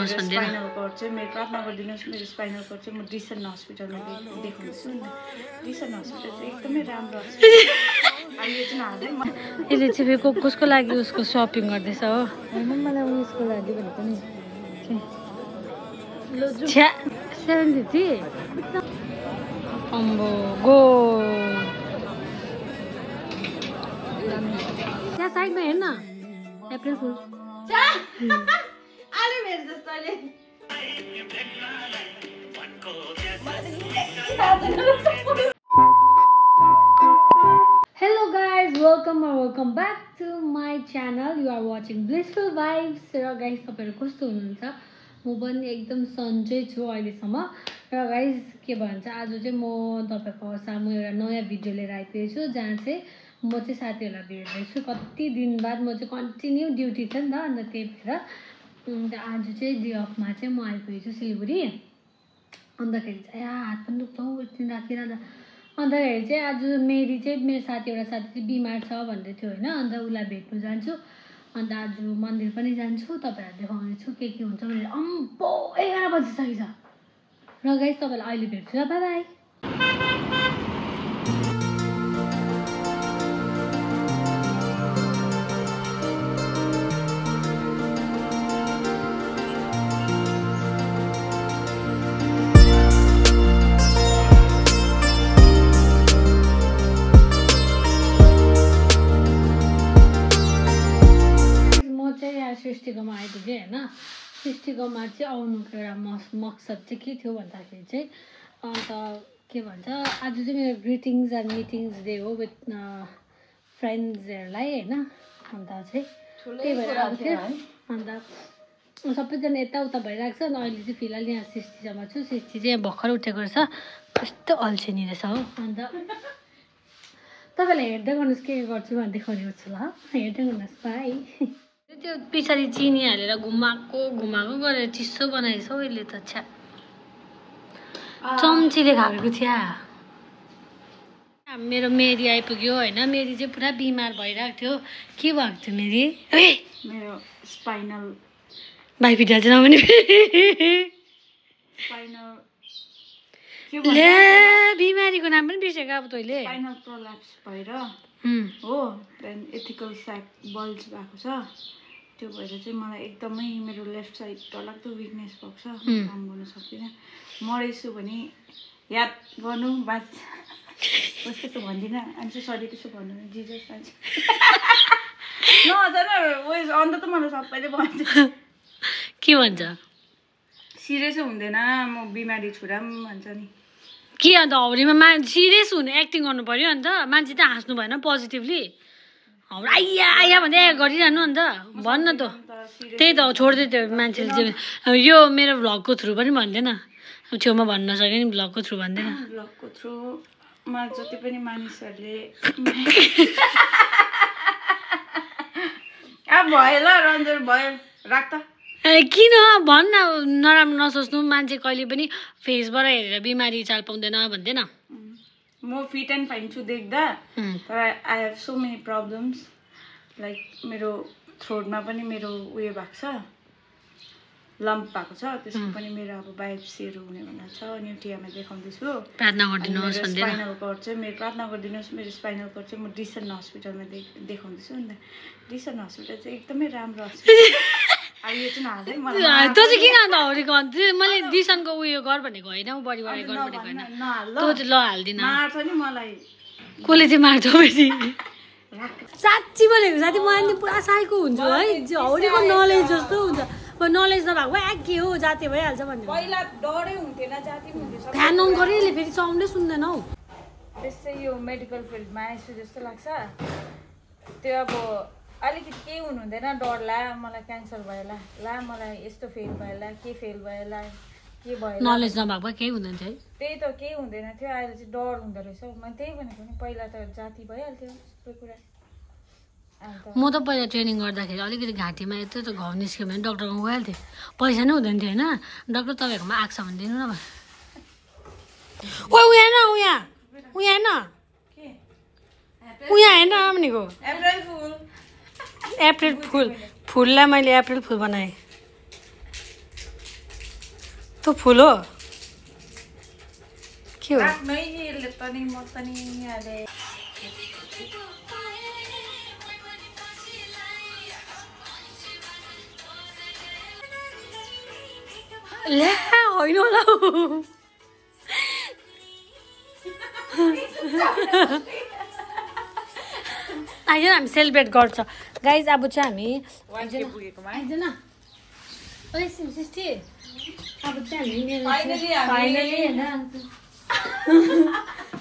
Spinal cord चाहिँ मेरो प्रार्थना गरिदिनुहोस् मेरो स्पाइनल कर्ड चाहिँ म डिसन हस्पिटलमा देखाउँछु नि डिसन हस्पिटल चाहिँ एकदमै राम्रो यसले चाहिँ कसको लागि उसको सपिङ गर्दैछ हो होइन मलाई उयसको लागि भनेको नि 750 अम्बो गो त्यहाँ साइडमा हेर्न April full Hello guys, welcome back to my channel. You are watching Blissful Vibes. र गाइस तपाईहरु कस्तो हुनुहुन्छ? म पनि एकदम सन्चै छु अहिलेसम्म। र गाइस के भन्छ आज चाहिँ म तपाईहरुको सामु एउटा नयाँ भिडियो लिएर आइपुगेको छु जहाँ चाहिँ म चाहिँ साथीहरुलाई भेट्दैछु। कति दिन बाद म चाहिँ कन्टिन्यू ड्युटी थियो नि त अनि त्यही भएर आज चाहिँ डे अफमा चाहिँ म आइपुगेको छु सिलगढी। अन्तखेरि चाहिँ हात पनि दुख्छ हौ एकदिन राखिरहँदा। अन्तखेरि चाहिँ आज मेरी चाहिँ मेरो एउटा साथी चाहिँ बिमार छ भन्दै थियो होइन। अन्त उसलाई भेट्नु जान्छु। अन्त आज मन्दिर पनि जान्छु तपाईहरुलाई देखाउने छु के हुन्छ भनेर। अम्बो 11 बजिसकेछ। र गाइस तपाईलाई अहिले भेट्छु ल बाइ बाइ। सृष्टिकोमा आइपुगेँ होइन। सृष्टिकोमा चाहिँ आउनुको एउटा मकसद चाहिँ के थियो भन्दाखेरि चाहिँ अन्त के भन्छ आज चाहिँ मेरो ग्रिटिङ्स एन्ड मिटिङ्स डे हो विथ फ्रेन्ड्सहरूलाई होइन। अन्त चाहिँ त्यही भएर आएको थियो। अन्त सबैजना यताउता भइरहेको छ। अनि अहिले चाहिँ फिलहाल यहाँ सृष्टिसँग छु। सृष्टि चाहिँ भर्खर उठेको रहेछ। कस्तो अल्छिनी रहेछ हो। अन्त तपाईँलाई हेर्दै गर्नुहोस् के गर्छु भनेर देखाउने छु ल। हेर्दै गर्नुहोस् बाई। त्यो पछाडि चिनी हालेर घुमाएको गरेर चिसो बनाएछ हौ यसले त। छ्या चम्चीले खाएको थिया। मेरो मेरी आइपुग्यो होइन। मेरी चाहिँ पुरा बिमार भइरहेको थियो। के भएको थियो मेरी? मेरो स्पाइनल भाइपिटा चाहिँ नभने ले बिमारीको नाम पनि बिर्सेको अब तैँले। स्पाइनल प्रोल्याप्स भएर हो देन एथिकल स्याक बल्ज भएको छ। त्यो भएर चाहिँ मलाई एकदमै मेरो लेफ्ट साइड डरलाग्दो विकनेस भएको छ। काम गर्न सक्दिनँ। मरेछु भने याद गर्नु बात कस्तो भन्दिनँ। आइम सो सरी त्यसो भन्नु जिजस मान्छे नजान उयो अन्त त मलाई सबैले भन्छ। के भन्छ? सिरियसै हुँदैन म बिमारी छुरा पनि भन्छ नि। के अन्त हौरीमा सिरियस हुने एक्टिङ गर्नु पर्यो अन्त। मान्छे त हाँस्नु भएन पोजिटिभली। हौरा आइया आइया भन्दै गरिरहनु अन्त भन्न त। त्यही त छोड्दै त्यो मान्छेले चाहिँ यो मेरो भ्लगको थ्रु पनि भन्दैन। छेउमा भन्न नसके नि भ्लगको थ्रु भन्दैन। भ्लगको थ्रुमा जति पनि मानिसहरूले अब भयो ल रन्जन भयो राख त। किन भन्न नराम्रो नसोच्नु। मान्छे कहिले पनि फेसबाट हेरेर बिमारी चाल पाउँदैन भन्दैन। म फिट एन्ड फाइन छु देख्दा तर I have so many problems like मेरो थ्रोटमा पनि मेरो उयो भएको छ लम्प भएको छ। त्यसको पनि मेरो अब बायोप्सीहरू हुने भनेर छ। न्युट्रियामा देखाउँदैछु। प्रार्थना गरिदिनुहोस् भन्दै स्पाइनल कर्ड चाहिँ मेरो प्रार्थना गरिदिनुहोस् मेरो स्पाइनल कर्ड चाहिँ म डिसन हस्पिटलमा देखाउँदैछु नि त। डिसन हस्पिटल चाहिँ एकदमै राम्रो हस्पिटल। तँ चाहिँ किन अन्त हौरीको अन्त मैले दिसनको उयो गर भनेको होइन बडी वाइ गर भनेको होइन। तँ चाहिँ ल हाल्दिनँ। मार्छ नि मलाई। कसले चाहिँ मार्छ फेरि? साँच्ची बोलेको साथी म अहिले पुरा साइको हुन्छु है। हौरीको नलेज जस्तो हुन्छ। नलेज नभएको भए के हो जाती भइहाल्छ भन्ने। पहिला डरै हुन्थेन जाती पनि हुन्थ्यो। फ्यान अन गरेले फेरि साउन्डै सुन्दैन हौ। त्यसै यो मेडिकल फिल्डमा आएछु जस्तो लाग्छ। त्यो अब अलिकति केही हुनु हुँदैन। डर ला मलाई क्यान्सर भएला ला मलाई यस्तो फेल भएला के फेल भएला के भयो नलेज नभएको केही हुँदैन है। त्यही त केही हुँदैन थियो। अहिले चाहिँ डर हुँदो रहेछ। मैले त्यही भनेको नि पहिला त जाती भइहाल्थ्यो सबै कुरा। म त पहिला ट्रेनिङ गर्दाखेरि अलिकति घाँटीमा यत्रो त घाउ निस्क्यो भने डक्टरकोमा गइहाल्थेँ। पैसा नै हुँदैन थियो होइन। डक्टर तपाईँहरूकोमा आएको छ भने दिनु न। ओ उहाँ न उहाँ हेर्न भनेको। अप्रिल फुल फुललाई मैले अप्रिल फुल बनाएँ। त्यो फुल हो के हो? ल्या होइन होला आइज हामी सेलिब्रेट गर्छ गाइज। अब चाहिँ हामी आइज न सिस्टी अब चाहिँ हामी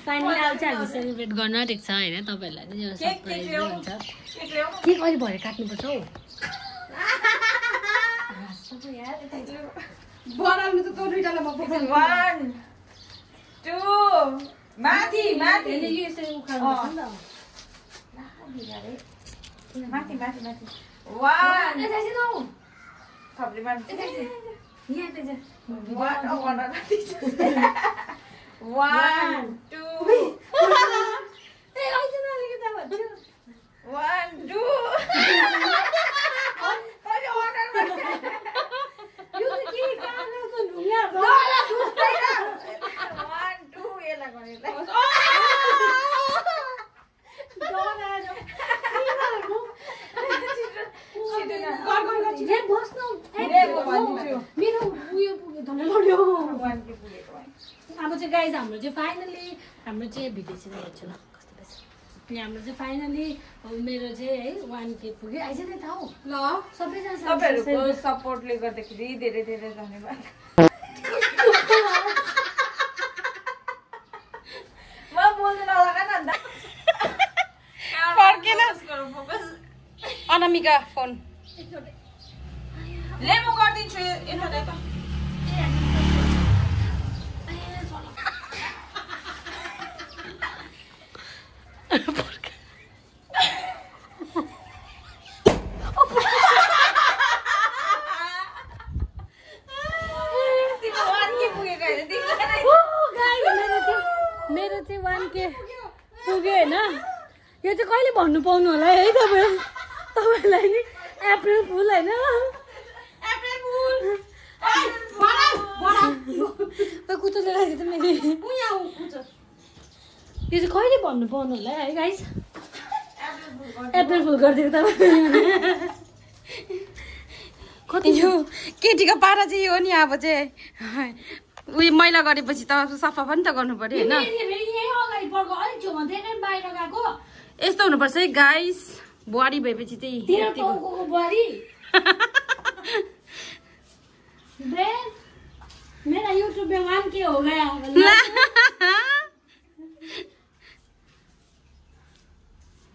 फाइनली अब चाहिँ हामी सेलिब्रेट गर्न आँटेको छ होइन। तपाईँहरूलाई नि यो सरप्राइज हुन्छ। केक अहिले भरे काट्नुपर्छ हौ। बनाउनु त तँ दुईटालाई म पकाउँछु। 1 2 माथि माथि यो यसरी उखाल्नुपर्छ नि त। माथि माथि माथि 1 थप्दै माथि यहाँ त 1 2 1 2 अब चाहिँ गाइज हाम्रो चाहिँ फाइनली हाम्रो चाहिँ भिडियो चाहिँ हेर्छु ल कस्तो बेस। हाम्रो चाहिँ फाइनली मेरो चाहिँ है 1K पुग्यो। आइज नि त हौ ल सबैजना तपाईहरुको सपोर्टले गर्दाखेरि धेरै धेरै धन्यवाद। म बोल्न नलगा न अन्त फर्केन फोकस अनामिका फोन ले म गर्दिन्छु यता यता। मेरो चाहिँ 1K पुग्यो होइन। यो चाहिँ कहिले भन्नु पाउनु होला है तपाईँलाई नि अप्रिल फुल होइन। कुचो लिएर आएको त मैले यो चाहिँ कहिले भन्नु पाउनु होला है गाइस। अप्रिल फुल गरिदिएको तपाईँ कति यो केटीको पारा चाहिँ हो नि। अब चाहिँ उयो मैला गरेपछि त सफा पनि त गर्नु पर्यो होइन। यस्तो हुनुपर्छ है गाइस। बुहारी भएपछि चाहिँ मेरा यूट्यूब में 1K हो गया।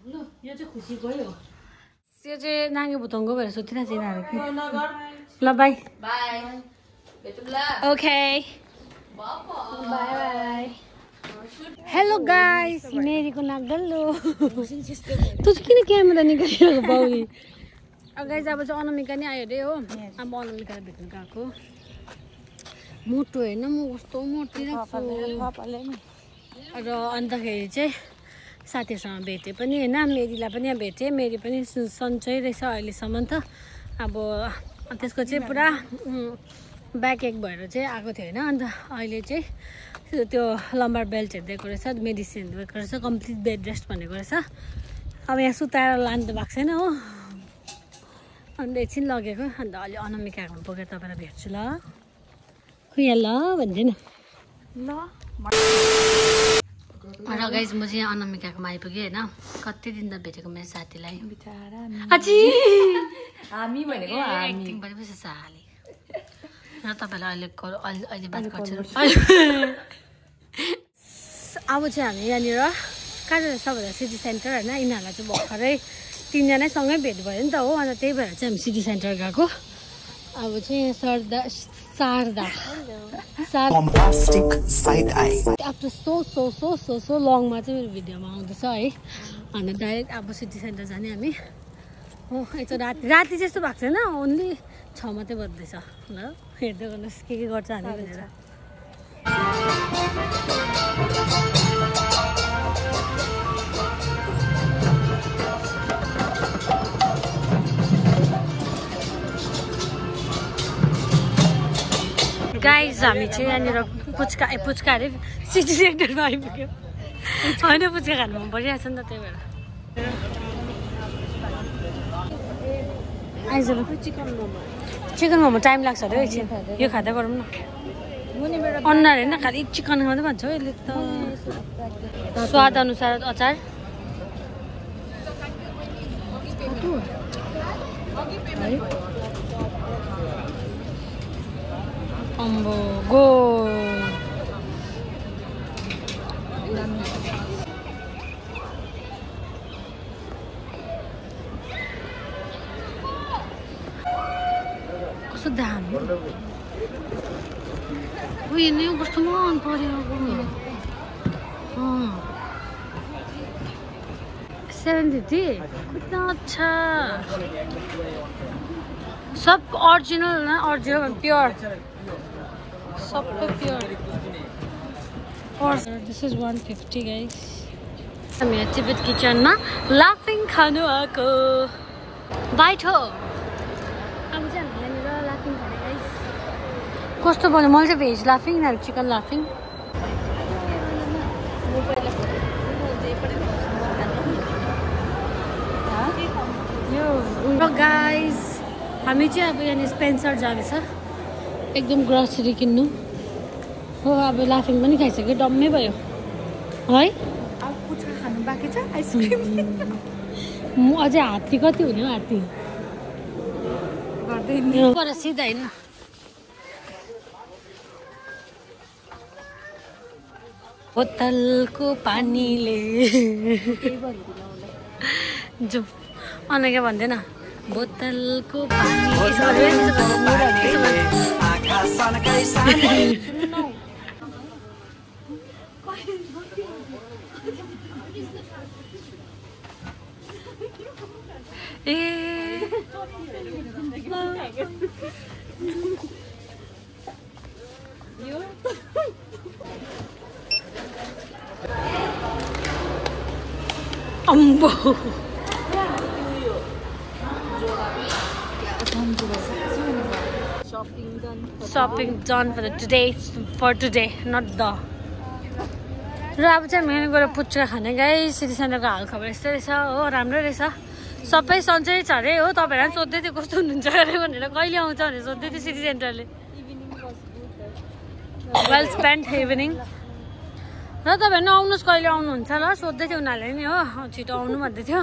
लो यो चाहिँ खुसी गयो। यो चाहिँ नाङ्गे भुतङ्गो भएर सुतिरहेको छ यिनीहरू। ल bye bye okay bye bye. Hello guys मेरीको नाक डल्लो तँ चाहिँ किन क्यामेरा निकालिरहेको बाउले। अब गाइस अब चाहिँ अनामिका नि आयो अरे हो। अब अनामिकालाई भेट्नु गएको मोटो होइन म कस्तो मोटिरहेको र अन्तखेरि चाहिँ साथीहरूसँग भेटेँ पनि होइन। मेरीलाई पनि भेटेँ। मेरी पनि सन्चै रहेछ अहिलेसम्म त। अब त्यसको चाहिँ पुरा ब्याक एक भएर चाहिँ आएको थियो होइन। अन्त अहिले चाहिँ त्यो लम्बर बेल्टहरू दिएको रहेछ मेडिसिन दिएको रहेछ कम्प्लिट बेड रेस्ट भनेको रहेछ। अब यहाँ सुताएर लानु त भएको छैन हो। अन्त एकछिन लगेको अन्त अहिले अनामिकाको पुगेर तपाईँलाई भेट्छु ल। खुया ल भन्छ न ल। र गाइस म चाहिँ अनामिकाकोमा आइपुगेँ होइन। कति दिन त भेटेको मेरो साथीलाई हामी भनेको एक्टिङ गरेपछि साली र तपाईँलाई अहिले बात गर्छु। अब चाहिँ हामी यहाँनिर कहाँ जाँदैछ भन्दा सिटी सेन्टर होइन। यिनीहरूलाई चाहिँ भर्खरै तिनजना सँगै भेट भयो नि त हो। अन्त त्यही भएर चाहिँ हामी सिटी सेन्टर गएको। अब चाहिँ आफ्टर सो लङमा चाहिँ मेरो भिडियोमा आउँदैछ है। अन्त डाइरेक्ट अब सिटी सेन्टर जाने हामी हो। यस्तो राति चाहिँ यस्तो भएको छैन ओन्ली 6 मात्रै बज्दैछ ल। हेर्दै गर्नुहोस् के गर्छ हामी भनेर। गाइज हामी चाहिँ यहाँनिर पुच्का अरे सिटी सेन्टरमा आइपुग्यो होइन पुच्का खानु मन परिरहेको छ नि त त्यही भएर आइज चिकन मोमो टाइम लाग्छ अरे एकछिन यो खाँदै गरौँ न अनुहार होइन खालि चिकन खाँदै भन्छ हो यसले त स्वाद अनुसार अचार अम्बो गो कस्तो दामी उयो नि कस्तो मन पर्यो 750 कितना अच्छा सब ओरिजिनल ना ओरिजिनल प्योर सब प्योर और दिस इज 150 गाइस हामी टिबेट किचनमा लाफिङ खानु आको बाइट हो अब चाहिँ हामी यहाँनिर लाफिङ खाने गाइस कस्तो बन्यो मैले चाहिँ भेज लाफिङ न चिकन लाफिङ गाइस हामी चाहिँ अब यहाँ स्पेन्सर जाँदैछ एकदम ग्रोसरी किन्नु हो अब लाफिङ पनि खाइसक्यो डम्मै भयो है अब पुच्का खानु बाँकी छ आइसक्रिम अझै हात्ती कति हुने हो हात्ती गर्दै सिधा होइन बोतलको पानीले जाउँ अनके भन्दैन बोतलको पानी ए अम्बो shopping done for today not the र अब चाहिँ हामी गएर पुच्का खाने गाइस सिटी सेन्टरको हालखबर यस्तै रहेछ हो राम्रै रहेछ सबै सन्चै छ अरे हो तपाईँहरू पनि सोध्दै थियो कस्तो हुनुहुन्छ अरे भनेर कहिले आउँछ भनेर सोध्दै थियो सिटी सेन्टरले वेल स्पेन्ड इभिनिङ र तपाईँहरू आउनुहोस् कहिले आउनुहुन्छ ल सोध्दै थियो उनीहरूले नि हो छिटो आउनु भन्दै थियो